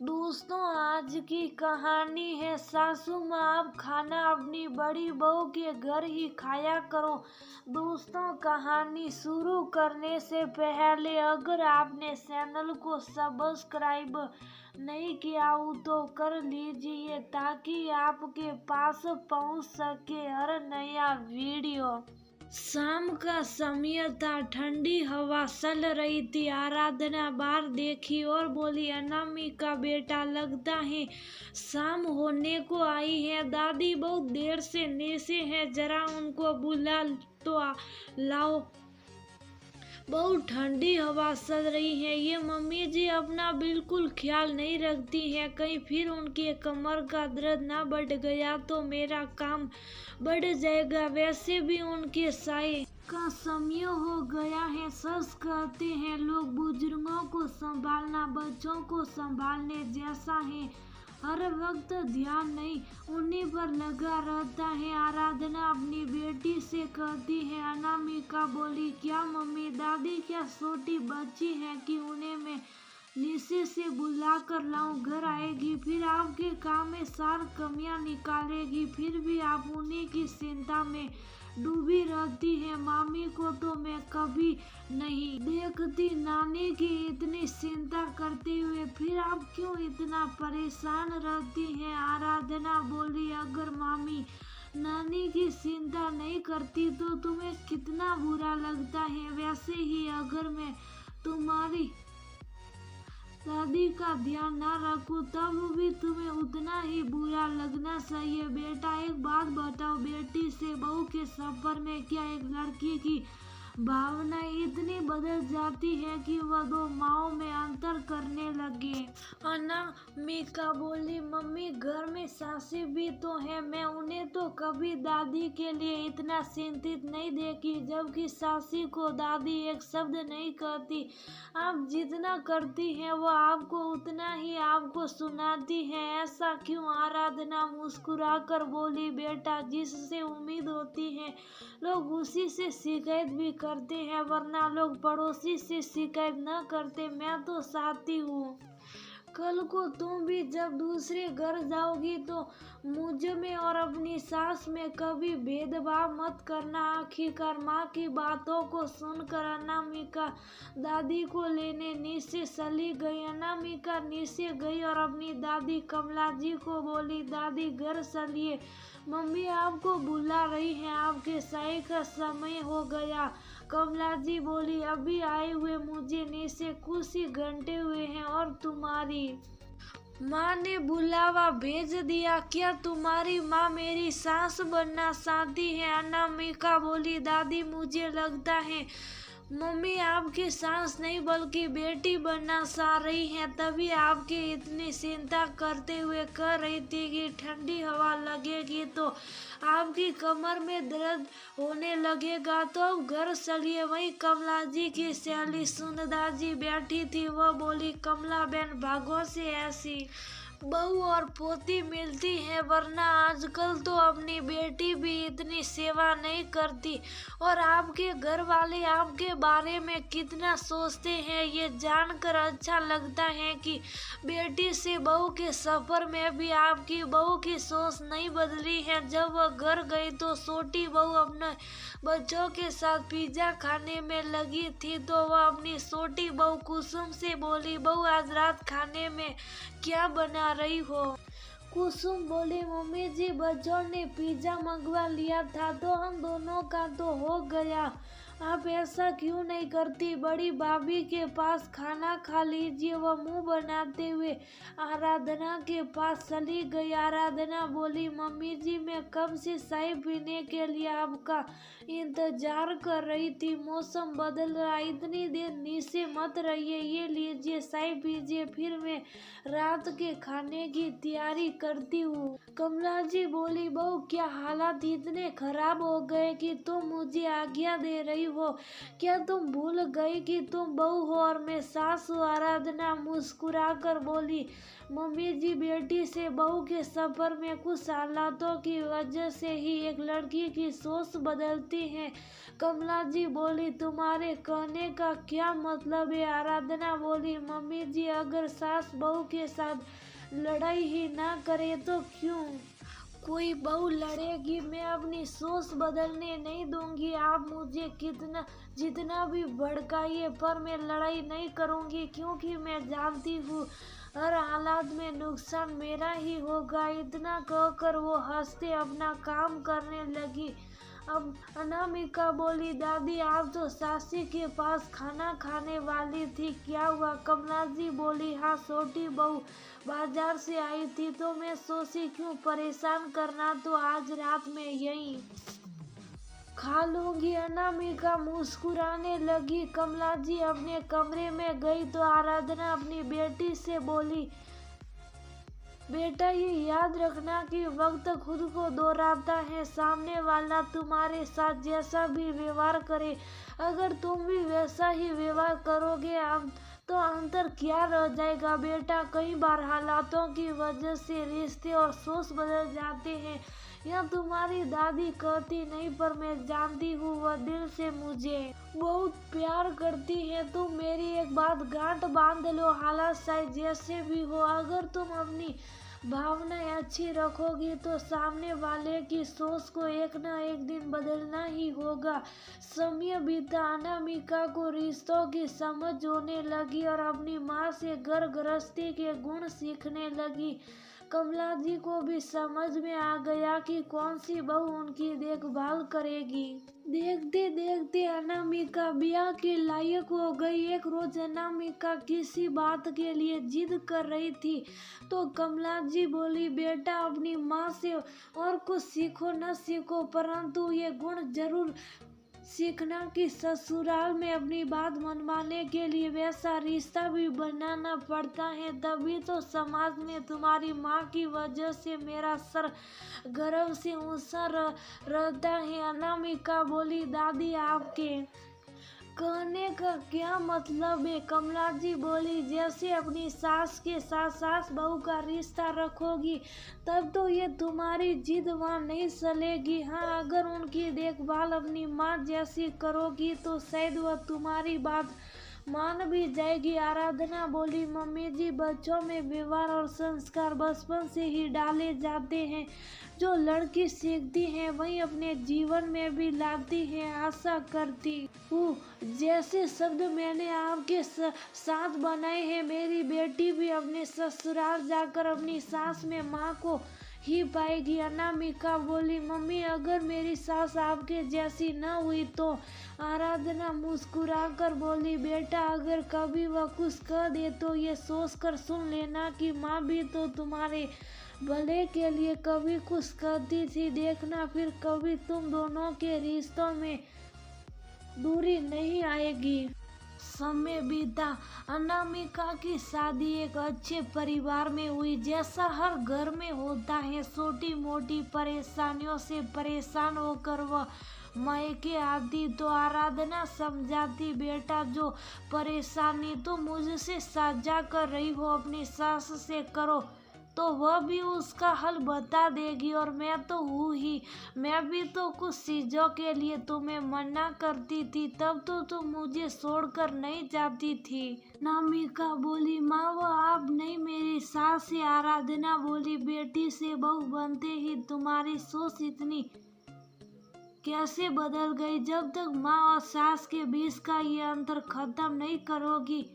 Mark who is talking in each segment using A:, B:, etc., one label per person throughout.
A: दोस्तों, आज की कहानी है सासू माँ। आप खाना अपनी बड़ी बहू के घर ही खाया करो। दोस्तों, कहानी शुरू करने से पहले अगर आपने चैनल को सब्सक्राइब नहीं किया हो तो कर लीजिए ताकि आपके पास पहुंच सके हर नया वीडियो। शाम का समय था। ठंडी हवा चल रही थी। आराधना बाहर देखी और बोली, अनामिका बेटा, लगता है शाम होने को आई है। दादी बहुत देर से नीचे है, जरा उनको बुला तो लाओ। बहुत ठंडी हवा चल रही है। ये मम्मी जी अपना बिल्कुल ख्याल नहीं रखती है। कहीं फिर उनके कमर का दर्द ना बढ़ गया तो मेरा काम बढ़ जाएगा। वैसे भी उनके साए का समय हो गया है। सच कहते हैं लोग, बुजुर्गों को संभालना बच्चों को संभालने जैसा है। हर वक्त ध्यान नहीं उन्हीं पर लगा रहता है। आराधना अपनी बेटी से कहती है। अनामिका बोली, क्या मम्मी? दादी क्या छोटी बच्ची है कि उन्हें मैं नीचे से बुला कर लाऊं? घर आएगी फिर आपके काम में सार कमियां निकालेगी, फिर भी आप उन्हीं की चिंता में डूबी रहती है। मामी को तो मैं कभी नहीं देखती नानी की इतनी चिंता करते हुए, फिर आप क्यों इतना परेशान रहती हैं? आराधना बोली, अगर मामी नानी की चिंता नहीं करती तो तुम्हें कितना बुरा लगता है। वैसे ही अगर मैं तुम्हारी दादी का ध्यान ना रखूं तब भी तुम्हें उतना ही बुरा लगना चाहिए। बेटा, एक बात बताओ, बेटी से बहू के सफर में क्या एक लड़की की भावना इतनी बदल जाती है कि वह दो माओं में अंतर करने लगे? अनामिका बोली, मम्मी घर में सासी भी तो है, मैं उन्हें तो कभी दादी के लिए इतना चिंतित नहीं देखी, जबकि सासी को दादी एक शब्द नहीं कहती। आप जितना करती हैं वो आपको उतना ही आपको सुनाती है। ऐसा क्यों? आराधना मुस्कुराकर बोली, बेटा, जिससे उम्मीद होती है लोग उसी से शिकायत भी करते हैं, वरना लोग पड़ोसी से शिकायत न करते। मैं तो चाहती हूँ कल को तुम भी जब दूसरे घर जाओगी तो मुझ में और अपनी सास में कभी भेदभाव मत करना। आखिरकार माँ की बातों को सुनकर अनामिका दादी को लेने नीचे चली गई। अनामिका नीचे गई और अपनी दादी कमला जी को बोली, दादी घर चलिए, मम्मी आपको बुला रही हैं, आपके चाय का समय हो गया। कमला जी बोली, अभी आए हुए मुझे नीचे कुछ ही घंटे हुए हैं और तुम्हारी माँ ने बुलावा भेज दिया। क्या तुम्हारी माँ मेरी सास बनना चाहती है? अनामिका बोली, दादी मुझे लगता है मम्मी आपकी सास नहीं बल्कि बेटी बनना चाह रही हैं, तभी आपकी इतनी चिंता करते हुए कह रही थी कि ठंडी हवा लगेगी तो आपकी कमर में दर्द होने लगेगा। तो अब घर चलिए। वहीं कमला जी की सहेली सुनदा जी बैठी थी। वह बोली, कमला बहन, भागों से ऐसी बहू और पोती मिलती है, वरना आजकल तो अपनी बेटी भी इतनी सेवा नहीं करती। और आपके घर वाले आपके बारे में कितना सोचते हैं ये जानकर अच्छा लगता है कि बेटी से बहू के सफर में भी आपकी बहू की सोच नहीं बदली है। जब वह घर गई तो छोटी बहू अपने बच्चों के साथ पिज्जा खाने में लगी थी, तो वह अपनी छोटी बहू कुसुम से बोली, बहू आज रात खाने में क्या बना रही हो? कुसुम बोली, मम्मी जी बच्चों ने पिज्जा मंगवा लिया था तो हम दोनों का तो हो गया। आप ऐसा क्यों नहीं करती? बड़ी भाभी के पास खाना खा लीजिए। वह मुंह बनाते हुए आराधना के पास चली गई। आराधना बोली, मम्मी जी मैं कब से चाय पीने के लिए आपका इंतजार कर रही थी। मौसम बदल रहा, इतनी देर नीचे मत रहिए, ये लीजिए चाय पीजिए, फिर मैं रात के खाने की तैयारी करती हूँ। कमला जी बोली, बहू क्या हालात इतने खराब हो गए कि तुम मुझे आज्ञा दे रही हो? क्या तुम भूल गई कि तुम बहू हो और मैं सास हूँ? आराधना मुस्कुराकर बोली। मम्मी जी, बेटी से बहू के सफर में कुछ हालातों की वजह से ही एक लड़की की सोच बदलती है। कमला जी बोली, तुम्हारे कहने का क्या मतलब है? आराधना बोली, मम्मी जी, अगर सास बहू के साथ लड़ाई ही ना करे तो क्यों कोई बहू लड़ेगी? मैं अपनी सोच बदलने नहीं दूंगी। आप मुझे कितना जितना भी भड़काइए, पर मैं लड़ाई नहीं करूंगी, क्योंकि मैं जानती हूँ हर हालात में नुकसान मेरा ही होगा। इतना कहकर वो हंसते अपना काम करने लगी। अब अनामिका बोली, दादी आप तो सासी के पास खाना खाने वाली थी, क्या हुआ? कमला जी बोली, हाँ, छोटी बहू बाजार से आई थी तो मैं सोची क्यों परेशान करना, तो आज रात में यहीं खा लूंगी। अनामिका मुस्कुराने लगी। कमला जी अपने कमरे में गई तो आराधना अपनी बेटी से बोली, बेटा ये याद रखना कि वक्त खुद को दोहराता है। सामने वाला तुम्हारे साथ जैसा भी व्यवहार करे, अगर तुम भी वैसा ही व्यवहार करोगे अब तो अंतर क्या रह जाएगा? बेटा, कई बार हालातों की वजह से रिश्ते और सोच बदल जाते हैं। यह तुम्हारी दादी कहती नहीं, पर मैं जानती हूँ वह दिल से मुझे बहुत प्यार करती है। तुम मेरी एक बात गांठ बांध लो, हालात शायद जैसे भी हो, अगर तुम अपनी भावनाएं अच्छी रखोगी तो सामने वाले की सोच को एक न एक दिन बदलना ही होगा। समय बीता, अनामिका को रिश्तों की समझ होने लगी और अपनी माँ से घर गृहस्थी के गुण सीखने लगी। कमला जी को भी समझ में आ गया कि कौन सी बहू उनकी देखभाल करेगी। देखते देखते अनामिका ब्याह के लायक हो गई। एक रोज अनामिका किसी बात के लिए जिद कर रही थी तो कमला जी बोली, बेटा अपनी माँ से और कुछ सीखो न सीखो, परंतु ये गुण जरूर सीखना कि ससुराल में अपनी बात मनवाने के लिए वैसा रिश्ता भी बनाना पड़ता है, तभी तो समाज में तुम्हारी माँ की वजह से मेरा सर गर्व से ऊंचा रहता है। अनामिका बोली, दादी आपके कहने का क्या मतलब है? कमला जी बोली, जैसे अपनी सास के साथ सास बहू का रिश्ता रखोगी तब तो ये तुम्हारी जिद वहाँ नहीं चलेगी। हाँ, अगर उनकी देखभाल अपनी माँ जैसी करोगी तो शायद वह तुम्हारी बात मान भी जाएगी। आराधना बोली, मम्मी जी, बच्चों में व्यवहार और संस्कार बचपन से ही डाले जाते हैं। जो लड़की सीखती है वही अपने जीवन में भी लाती है। आशा करती हूँ जैसे शब्द मैंने आपके साथ बनाए हैं, मेरी बेटी भी अपने ससुराल जाकर अपनी सास में माँ को ही पाएगी। अनामिका बोली, मम्मी अगर मेरी सास आपके जैसी न हुई तो? आराधना मुस्कुराकर बोली, बेटा अगर कभी वह कुछ कह दे तो ये सोच कर सुन लेना कि माँ भी तो तुम्हारे भले के लिए कभी कुछ कहती थी। देखना फिर कभी तुम दोनों के रिश्तों में दूरी नहीं आएगी। समय बीता। अनामिका की शादी एक अच्छे परिवार में हुई, जैसा हर घर में होता है। छोटी मोटी परेशानियों से परेशान होकर वह मायके आती तो आराधना समझाती, बेटा जो परेशानी तुम मुझसे साझा कर रही हो अपनी सास से करो तो वह भी उसका हल बता देगी। और मैं तो हूँ ही, मैं भी तो कुछ चीजों के लिए तुम्हें मना करती थी, तब तो तुम मुझे छोड़कर नहीं जाती थी। अनामिका बोली, माँ वो आप नहीं, मेरी सास है। आराधना बोली, बेटी से बहू बनते ही तुम्हारी सोच इतनी कैसे बदल गई? जब तक माँ और सास के बीच का ये अंतर खत्म नहीं करोगी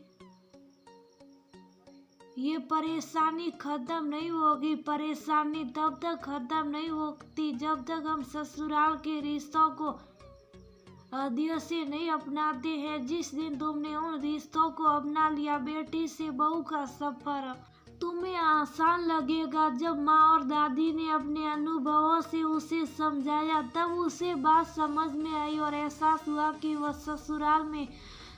A: ये परेशानी खत्म नहीं होगी। परेशानी तब तक खत्म नहीं होती जब तक हम ससुराल के रिश्तों को हृदय से नहीं अपनाते हैं। जिस दिन तुमने उन रिश्तों को अपना लिया, बेटी से बहू का सफर तुम्हें आसान लगेगा। जब माँ और दादी ने अपने अनुभवों से उसे समझाया तब उसे बात समझ में आई और एहसास हुआ कि वह ससुराल में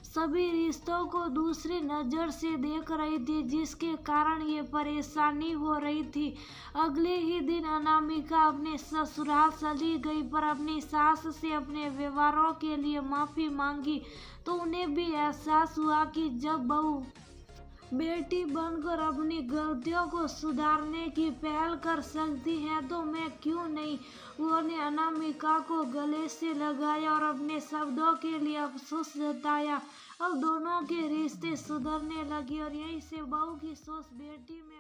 A: सभी रिश्तों को दूसरी नज़र से देख रही थी, जिसके कारण ये परेशानी हो रही थी। अगले ही दिन अनामिका अपने ससुराल चली गई, पर अपनी सास से अपने व्यवहारों के लिए माफ़ी मांगी तो उन्हें भी एहसास हुआ कि जब बहू बेटी बनकर अपनी गलतियों को सुधारने की पहल कर सकती है तो मैं क्यों नहीं। उन्होंने अनामिका को गले से लगाया और अपने शब्दों के लिए अफसोस जताया। अब दोनों के रिश्ते सुधरने लगे और यहीं से बहू की सोच बेटी में